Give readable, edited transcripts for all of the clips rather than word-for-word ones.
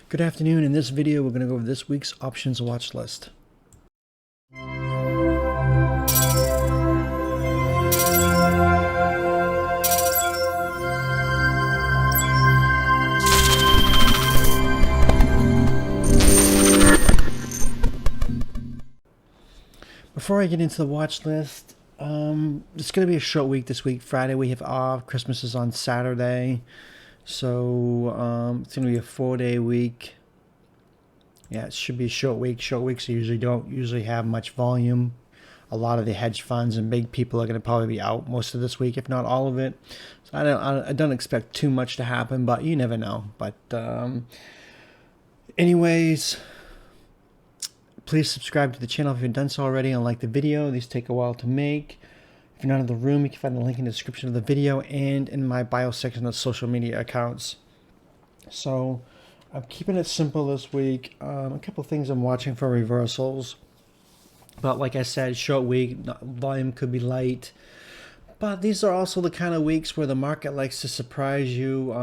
Good afternoon. In this video, we're going to go over this week's options watch list. Before I get into the watch list, it's going to be a short week this week. Friday we have off. Christmas is on Saturday. So it's going to be a 4-day week. Yeah, it should be a short week. Short weeks don't usually have much volume. A lot of the hedge funds and big people are going to probably be out most of this week, if not all of it. So I don't expect too much to happen, but you never know. But anyways, please subscribe to the channel if you've done so already and like the video. These take a while to make. If you're not in the room, you can find the link in the description of the video and in my bio section of social media accounts. So I'm keeping it simple this week. A couple things I'm watching for reversals. But like I said, short week, volume could be light. But these are also the kind of weeks where the market likes to surprise you.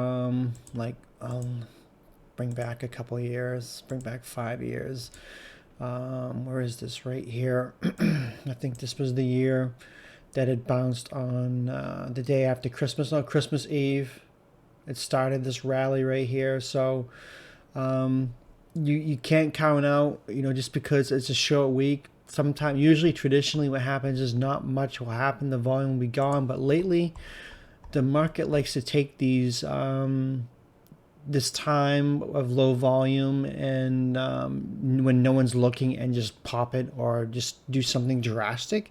Bring back a couple years, bring back 5 years. Where is this? Right here. I think this was the year that it bounced on the day after Christmas, no, Christmas Eve. It started this rally right here. So you can't count out, just because it's a short week. Sometimes, usually, traditionally, what happens is not much will happen. The volume will be gone. But lately, the market likes to take these this time of low volume and when no one's looking and just pop it or just do something drastic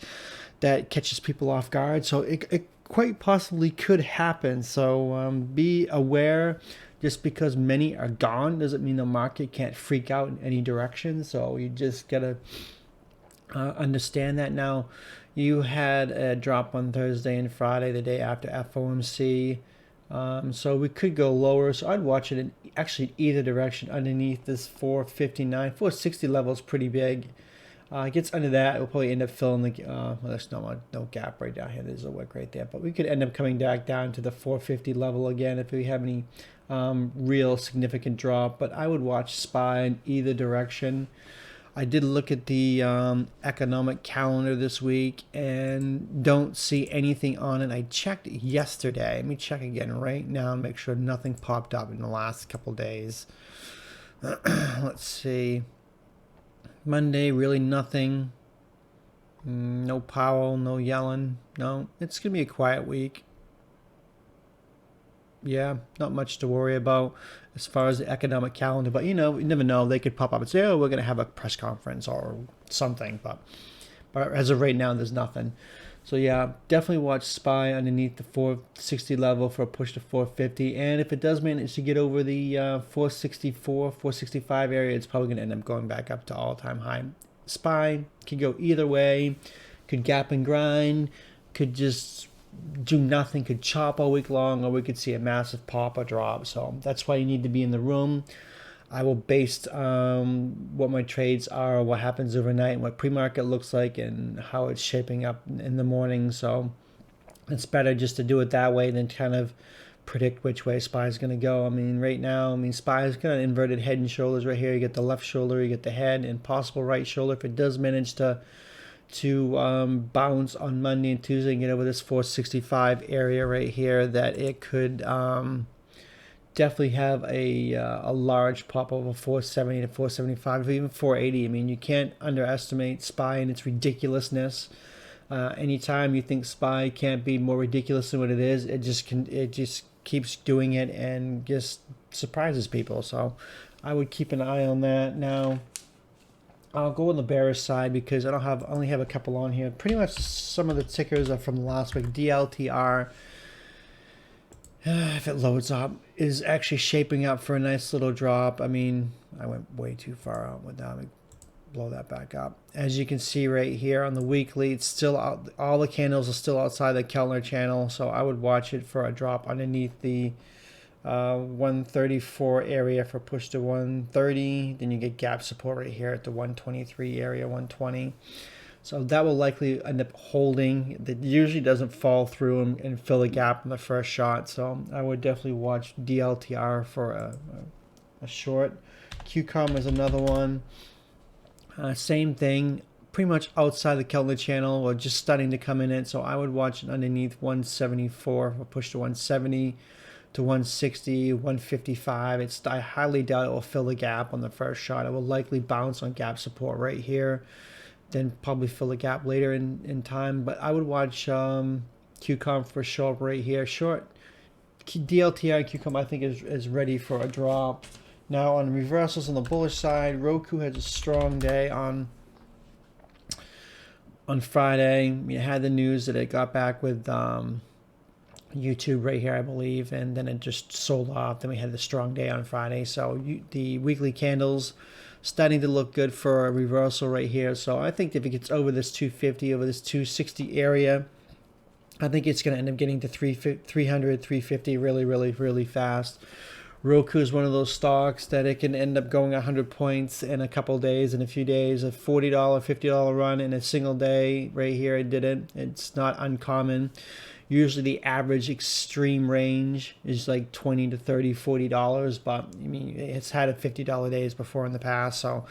that catches people off guard. So it quite possibly could happen. So be aware. Just because many are gone doesn't mean the market can't freak out in any direction. So you just gotta understand that. Now, you had a drop on Thursday and Friday, the day after FOMC. So we could go lower. So I'd watch it in actually either direction underneath this 459. 460 level is pretty big. It gets under that, it will probably end up filling the, well, there's no gap right down here. There's a wick right there. But we could end up coming back down to the 450 level again if we have any real significant drop. But I would watch SPY in either direction. I did look at the economic calendar this week and don't see anything on it. I checked yesterday. Let me check again right now and make sure nothing popped up in the last couple days. Let's see. Monday, really nothing. No Powell, no Yellen. No, it's going to be a quiet week. Yeah, not much to worry about as far as the economic calendar. But, you never know. They could pop up and say, oh, we're going to have a press conference or something. But as of right now, there's nothing. So, yeah, definitely watch SPY underneath the 460 level for a push to 450. And if it does manage to get over the 464, 465 area, it's probably going to end up going back up to all-time high. SPY could go either way. Could gap and grind. Could just do nothing, could chop all week long, or we could see a massive pop or drop. So that's why you need to be in the room. I will base what my trades are, what happens overnight, and what pre-market looks like, and how it's shaping up in the morning. So it's better just to do it that way than kind of predict which way SPY is going to go. I mean, right now, SPY is kind of inverted head and shoulders right here. You get the left shoulder, you get the head, and possible right shoulder. If it does manage to bounce on Monday and Tuesday and get over this 465 area right here, that it could definitely have a large pop over 470 to 475, even 480. I mean, you can't underestimate SPY and its ridiculousness. Anytime you think SPY can't be more ridiculous than what it is, it just keeps doing it and just surprises people. So I would keep an eye on that. Now, I'll go on the bearish side because I only have a couple on here. Pretty much some of the tickers are from last week. DLTR, if it loads up, is actually shaping up for a nice little drop. I mean, I went way too far out with that. Let me blow that back up. As you can see right here on the weekly, it's still out. All the candles are still outside the Kellner channel, so I would watch it for a drop underneath the 134 area for push to 130. Then you get gap support right here at the 123 area, 120. So that will likely end up holding. That usually doesn't fall through and fill the gap in the first shot. So I would definitely watch DLTR for a short. QCOM is another one. Same thing, pretty much outside the Keltner channel or just starting to come in it. So I would watch it underneath 174 or push to 170 to 160, 155. I highly doubt it will fill the gap on the first shot. It will likely bounce on gap support right here, then probably fill the gap later in time. But I would watch QCOM for sure right here. Short DLTI QCOM I think is ready for a drop. Now on reversals on the bullish side, Roku has a strong day on Friday. We had the news that it got back with YouTube right here, I believe, and then it just sold off. Then we had the strong day on Friday. So the weekly candles starting to look good for a reversal right here. So I think if it gets over this 250, over this 260 area, I think it's going to end up getting to 300, 350 really fast. Roku is one of those stocks that it can end up going 100 points in a couple days, in a few days. A $40, $50 run in a single day right here, it did it. It's not uncommon. Usually the average extreme range is like $20 to $30, $40, but I mean, it's had a $50 days before in the past. So,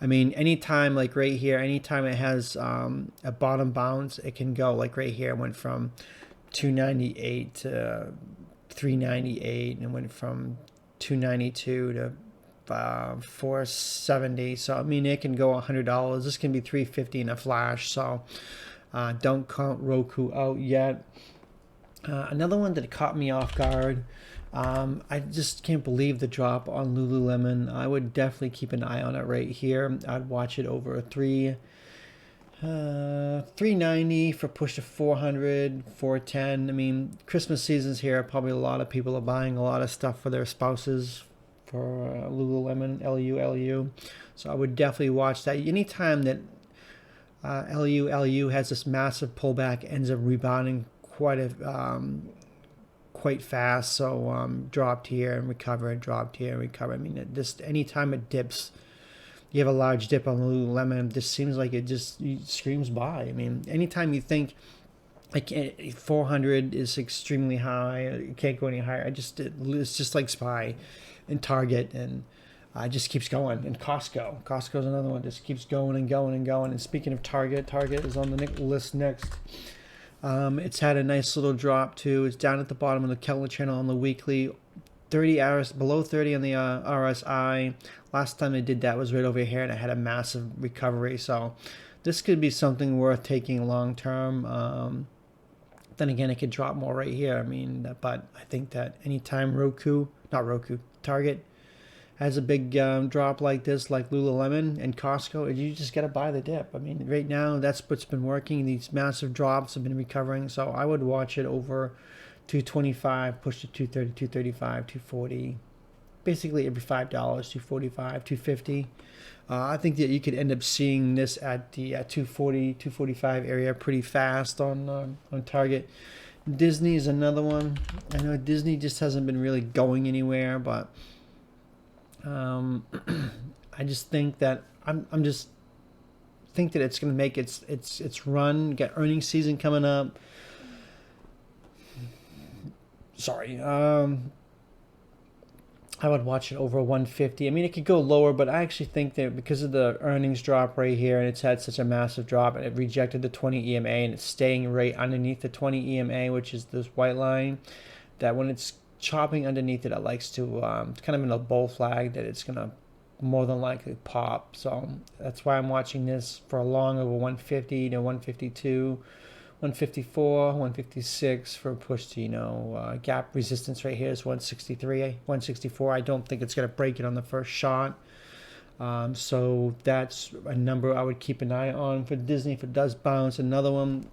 I mean, anytime like right here, anytime it has a bottom bounce, it can go like right here. It went from 298 to 398 and went from 292 to 470. So I mean, it can go $100. This can be 350 in a flash. So don't count Roku out yet. Another one that caught me off guard. I just can't believe the drop on Lululemon. I would definitely keep an eye on it right here. I'd watch it over a 390 for push to 400, 410. I mean, Christmas season's here. Probably a lot of people are buying a lot of stuff for their spouses for Lululemon, LU. So I would definitely watch that. Anytime that LU has this massive pullback, ends up rebounding quite fast. So dropped here and recovered, dropped here and recovered. I mean, just anytime it dips, you have a large dip on Lululemon, it just seems like it screams buy. I mean, anytime you think 400 is extremely high, it can't go any higher, it's just like SPY and Target, and it just keeps going. And Costco's another one, just keeps going and going and going. And speaking of Target is on the list next. It's had a nice little drop too. It's down at the bottom of the Keltner channel on the weekly. 30 hours below 30 on the RSI. Last time I did that was right over here, and I had a massive recovery. So this could be something worth taking long term. Then again, it could drop more right here. I mean, but I think that anytime Target has a big drop like this, like Lululemon and Costco, you just got to buy the dip. I mean, right now that's what's been working. These massive drops have been recovering, so I would watch it over 225, push to 230, 235, 240, basically every $5, 245, 250. I think that you could end up seeing this at the 240, 245 area pretty fast on Target. Disney is another one. I know Disney just hasn't been really going anywhere, but I just think that I'm just think that it's going to make its run. Get earnings season coming up. Sorry. I would watch it over 150. I mean, it could go lower, but I actually think that because of the earnings drop right here, and it's had such a massive drop, and it rejected the 20 EMA, and it's staying right underneath the 20 EMA, which is this white line, that when it's chopping underneath it, it likes to kind of in a bull flag that it's going to more than likely pop. So that's why I'm watching this for a long over 150 to 152. 154, 156 for a push to, gap resistance right here is 163, 164. I don't think it's going to break it on the first shot. So that's a number I would keep an eye on for Disney if it does bounce. Another one,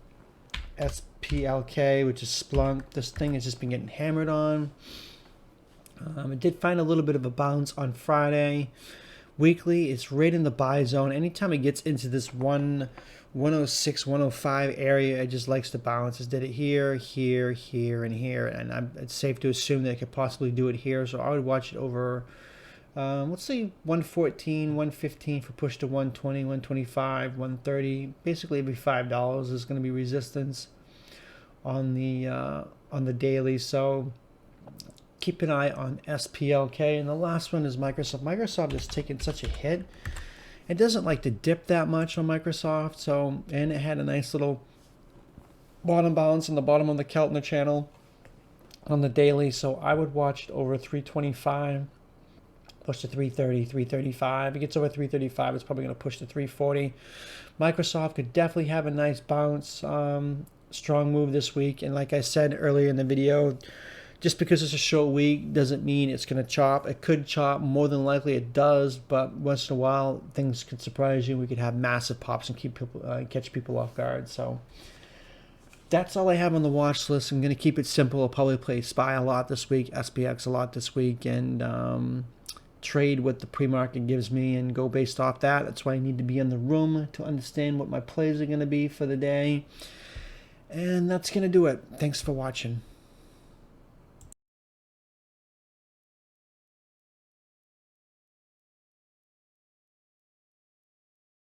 SPLK, which is Splunk. This thing has just been getting hammered on. It did find a little bit of a bounce on Friday. Weekly, it's right in the buy zone. Anytime it gets into this 106, 105 area, it just likes to bounce. It did it here, here, here, and here, and it's safe to assume that it could possibly do it here. So I would watch it over, let's say 114, 115 for push to 120, 125, 130. Basically, every $5 is going to be resistance on the daily. So keep an eye on SPLK. And the last one is Microsoft. Microsoft has taken such a hit. It doesn't like to dip that much on Microsoft. So, and it had a nice little bottom bounce on the bottom of the Keltner channel on the daily. So I would watch it over 325, push to 330, 335. If it gets over 335, it's probably going to push to 340. Microsoft could definitely have a nice bounce. Strong move this week. And like I said earlier in the video, just because it's a short week doesn't mean it's going to chop. It could chop. More than likely it does. But once in a while, things could surprise you. We could have massive pops and catch people off guard. So that's all I have on the watch list. I'm going to keep it simple. I'll probably play SPY a lot this week, SPX a lot this week, and trade what the pre-market gives me and go based off that. That's why I need to be in the room to understand what my plays are going to be for the day. And that's going to do it. Thanks for watching.